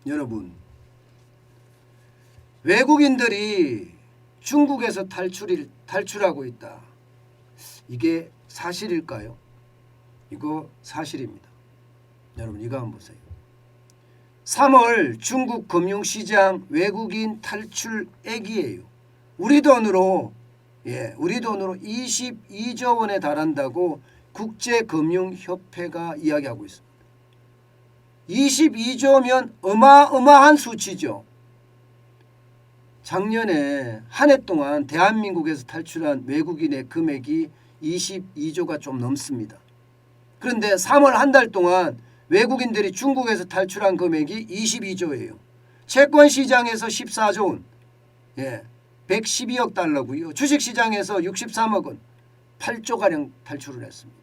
여러분, 외국인들이 중국에서 탈출하고 있다. 이게 사실일까요? 이거 사실입니다. 여러분 이거 한번 보세요. 3월 중국 금융시장 외국인 탈출액이에요. 우리 돈으로 22조 원에 달한다고 국제금융협회가 이야기하고 있습니다. 22조면 어마어마한 수치죠. 작년에 한 해 동안 대한민국에서 탈출한 외국인의 금액이 22조가 좀 넘습니다. 그런데 3월 한 달 동안 외국인들이 중국에서 탈출한 금액이 22조예요. 채권시장에서 14조 원, 112억 달러고요. 주식시장에서 63억 원, 8조가량 탈출을 했습니다.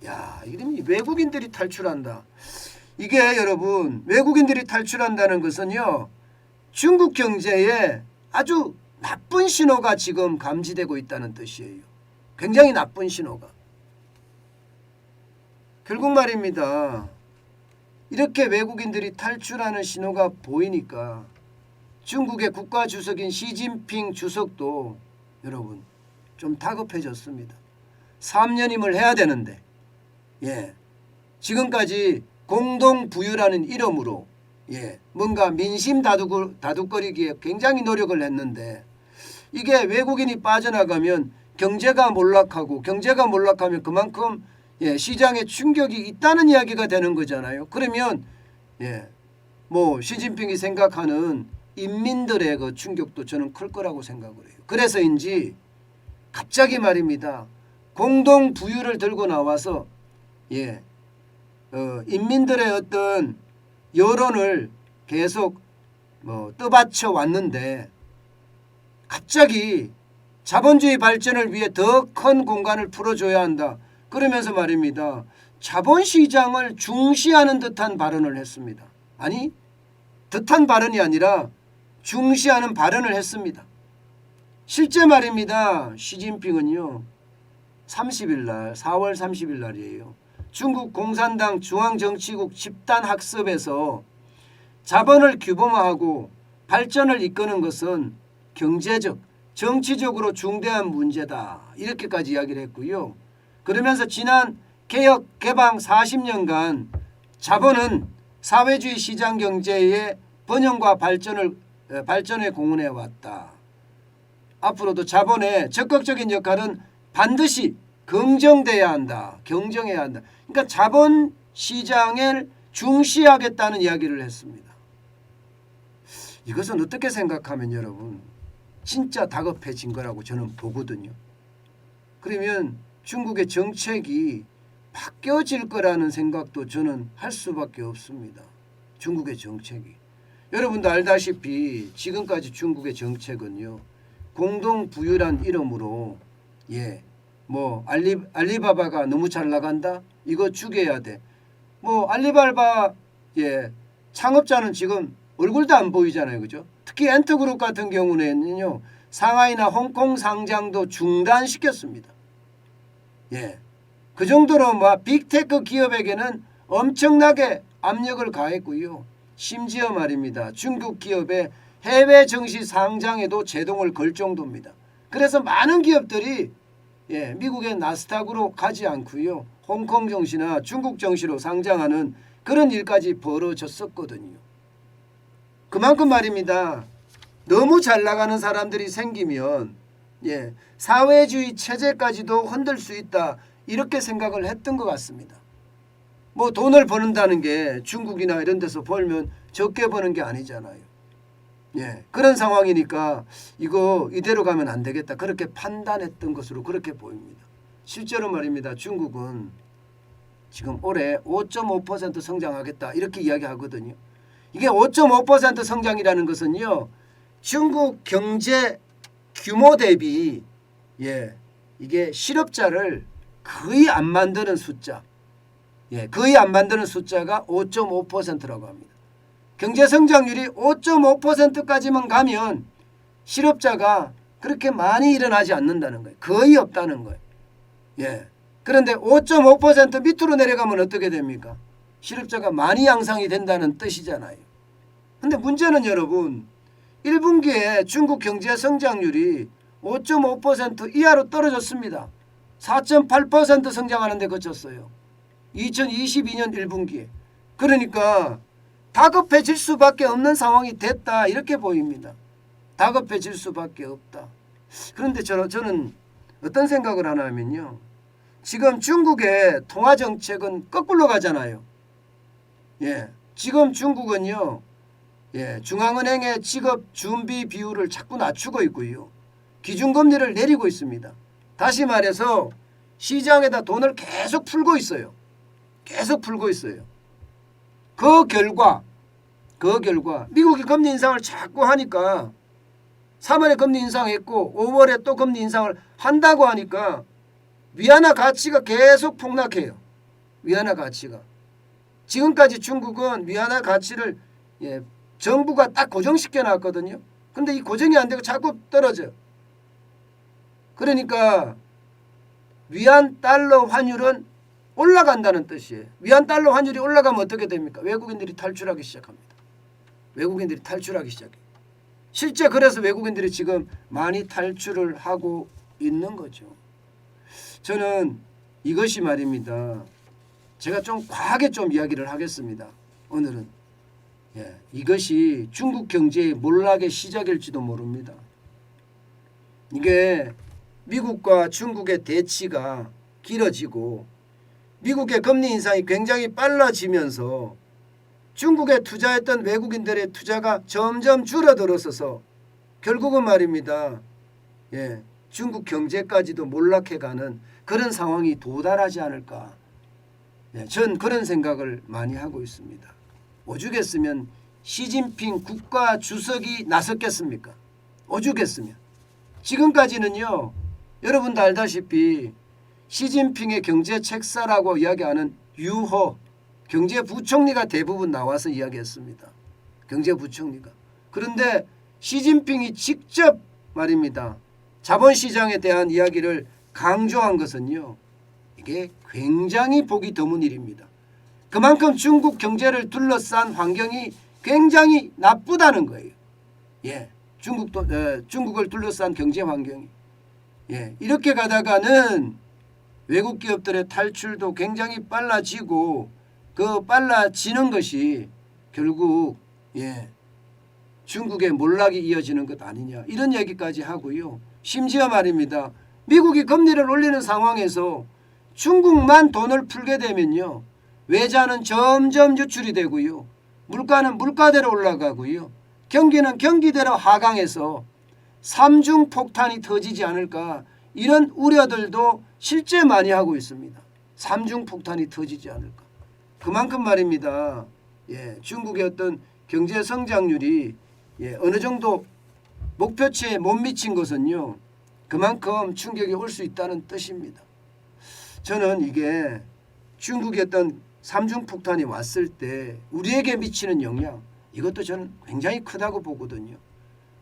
야, 이름이 외국인들이 탈출한다. 이게 여러분, 외국인들이 탈출한다는 것은요, 중국 경제에 아주 나쁜 신호가 지금 감지되고 있다는 뜻이에요. 굉장히 나쁜 신호가. 결국 말입니다. 이렇게 외국인들이 탈출하는 신호가 보이니까 중국의 국가주석인 시진핑 주석도 여러분 좀 다급해졌습니다. 3년임을 해야 되는데 지금까지 공동부유라는 이름으로 뭔가 민심 다독거리기에 굉장히 노력을 했는데 이게 외국인이 빠져나가면 경제가 몰락하면 그만큼 시장에 충격이 있다는 이야기가 되는 거잖아요. 그러면 시진핑이 생각하는 인민들의 그 충격도 저는 클 거라고 생각을 해요. 그래서인지 갑자기 말입니다. 공동부유를 들고 나와서 인민들의 어떤 여론을 계속 떠받쳐 왔는데 갑자기 자본주의 발전을 위해 더 큰 공간을 풀어줘야 한다. 그러면서 말입니다. 자본시장을 중시하는 듯한 발언을 했습니다. 아니, 듯한 발언이 아니라 중시하는 발언을 했습니다. 실제 말입니다. 시진핑은요. 30일 날 4월 30일 날이에요. 중국 공산당 중앙정치국 집단학습에서 자본을 규범화하고 발전을 이끄는 것은 경제적, 정치적으로 중대한 문제다. 이렇게까지 이야기를 했고요. 그러면서 지난 개혁 개방 40년간 자본은 사회주의 시장 경제의 번영과 발전에 공헌해 왔다. 앞으로도 자본의 적극적인 역할은 반드시 경정해야 한다. 그러니까 자본 시장을 중시하겠다는 이야기를 했습니다. 이것은 어떻게 생각하면 여러분 진짜 다급해진 거라고 저는 보거든요. 그러면 중국의 정책이 바뀌어질 거라는 생각도 저는 할 수밖에 없습니다. 중국의 정책이. 여러분도 알다시피 지금까지 중국의 정책은요. 공동부유란 이름으로 알리바바가 너무 잘 나간다? 이거 죽여야 돼. 알리바바 창업자는 지금 얼굴도 안 보이잖아요. 그죠? 특히 엔터그룹 같은 경우는요. 상하이나 홍콩 상장도 중단시켰습니다. 그 정도로 빅테크 기업에게는 엄청나게 압력을 가했고요. 심지어 말입니다. 중국 기업의 해외 증시 상장에도 제동을 걸 정도입니다. 그래서 많은 기업들이 미국의 나스닥으로 가지 않고요. 홍콩 증시나 중국 증시로 상장하는 그런 일까지 벌어졌었거든요. 그만큼 말입니다. 너무 잘 나가는 사람들이 생기면 사회주의 체제까지도 흔들 수 있다. 이렇게 생각을 했던 것 같습니다. 돈을 버는다는 게 중국이나 이런 데서 벌면 적게 버는 게 아니잖아요. 그런 상황이니까 이대로 가면 안 되겠다. 그렇게 판단했던 것으로 그렇게 보입니다. 실제로 말입니다. 중국은 지금 올해 5.5% 성장하겠다. 이렇게 이야기하거든요. 이게 5.5% 성장이라는 것은요. 중국 경제 규모 대비 이게 실업자를 거의 안 만드는 숫자. 거의 안 만드는 숫자가 5.5%라고 합니다. 경제 성장률이 5.5%까지만 가면 실업자가 그렇게 많이 일어나지 않는다는 거예요. 거의 없다는 거예요. 그런데 5.5% 밑으로 내려가면 어떻게 됩니까? 실업자가 많이 양상이 된다는 뜻이잖아요. 근데 문제는 여러분 1분기에 중국 경제 성장률이 5.5% 이하로 떨어졌습니다. 4.8% 성장하는 데 그쳤어요. 2022년 1분기에. 그러니까 다급해질 수밖에 없는 상황이 됐다 이렇게 보입니다. 다급해질 수밖에 없다. 그런데 저는 어떤 생각을 하나 하면요. 지금 중국의 통화정책은 거꾸로 가잖아요. 예, 지금 중국은요. 예, 중앙은행의 지급 준비 비율을 자꾸 낮추고 있고요. 기준금리를 내리고 있습니다. 다시 말해서 시장에다 돈을 계속 풀고 있어요. 계속 풀고 있어요. 그 결과 미국이 금리 인상을 자꾸 하니까 3월에 금리 인상했고 5월에 또 금리 인상을 한다고 하니까 위안화 가치가 계속 폭락해요. 위안화 가치가. 지금까지 중국은 위안화 가치를 정부가 딱 고정시켜 놨거든요. 근데 이 고정이 안 되고 자꾸 떨어져요. 그러니까 위안 달러 환율은 올라간다는 뜻이에요. 위안 달러 환율이 올라가면 어떻게 됩니까? 외국인들이 탈출하기 시작합니다. 외국인들이 탈출하기 시작해요. 실제 그래서 외국인들이 지금 많이 탈출을 하고 있는 거죠. 저는 이것이 말입니다. 제가 좀 과하게 좀 이야기를 하겠습니다. 오늘은. 이것이 중국 경제의 몰락의 시작일지도 모릅니다. 이게 미국과 중국의 대치가 길어지고 미국의 금리 인상이 굉장히 빨라지면서 중국에 투자했던 외국인들의 투자가 점점 줄어들어서 결국은 말입니다. 중국 경제까지도 몰락해가는 그런 상황이 도달하지 않을까. 전 그런 생각을 많이 하고 있습니다. 오죽했으면 시진핑 국가주석이 나섰겠습니까? 오죽했으면. 지금까지는요. 여러분도 알다시피 시진핑의 경제책사라고 이야기하는 유호 경제부총리가 대부분 나와서 이야기했습니다. 경제부총리가. 그런데 시진핑이 직접 말입니다. 자본시장에 대한 이야기를 강조한 것은요. 이게 굉장히 보기 드문 일입니다. 그만큼 중국 경제를 둘러싼 환경이 굉장히 나쁘다는 거예요. 중국을 둘러싼 경제 환경이. 이렇게 가다가는 외국 기업들의 탈출도 굉장히 빨라지고 그 빨라지는 것이 결국 중국의 몰락이 이어지는 것 아니냐 이런 얘기까지 하고요. 심지어 말입니다. 미국이 금리를 올리는 상황에서 중국만 돈을 풀게 되면요. 외자는 점점 유출이 되고요. 물가는 물가대로 올라가고요. 경기는 경기대로 하강해서 삼중 폭탄이 터지지 않을까 이런 우려들도 실제 많이 하고 있습니다. 삼중 폭탄이 터지지 않을까. 그만큼 말입니다. 중국의 어떤 경제 성장률이 어느 정도 목표치에 못 미친 것은요. 그만큼 충격이 올 수 있다는 뜻입니다. 저는 이게 중국의 어떤 삼중 폭탄이 왔을 때 우리에게 미치는 영향 이것도 저는 굉장히 크다고 보거든요.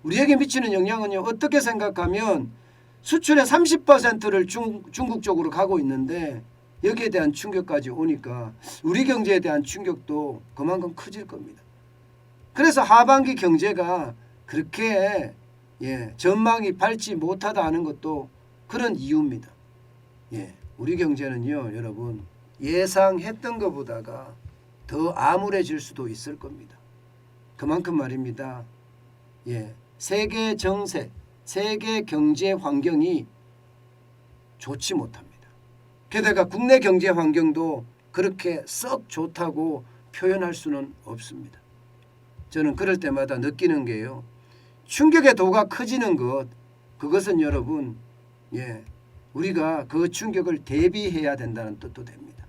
우리에게 미치는 영향은요. 어떻게 생각하면 수출의 30%를 중국 쪽으로 가고 있는데 여기에 대한 충격까지 오니까 우리 경제에 대한 충격도 그만큼 커질 겁니다. 그래서 하반기 경제가 그렇게 전망이 밝지 못하다 하는 것도 그런 이유입니다. 우리 경제는요. 여러분 예상했던 것보다가 더 암울해질 수도 있을 겁니다. 그만큼 말입니다. 세계 정세, 세계 경제 환경이 좋지 못합니다. 게다가 국내 경제 환경도 그렇게 썩 좋다고 표현할 수는 없습니다. 저는 그럴 때마다 느끼는 게요. 충격의 도가 커지는 것, 그것은 여러분, 우리가 그 충격을 대비해야 된다는 뜻도 됩니다.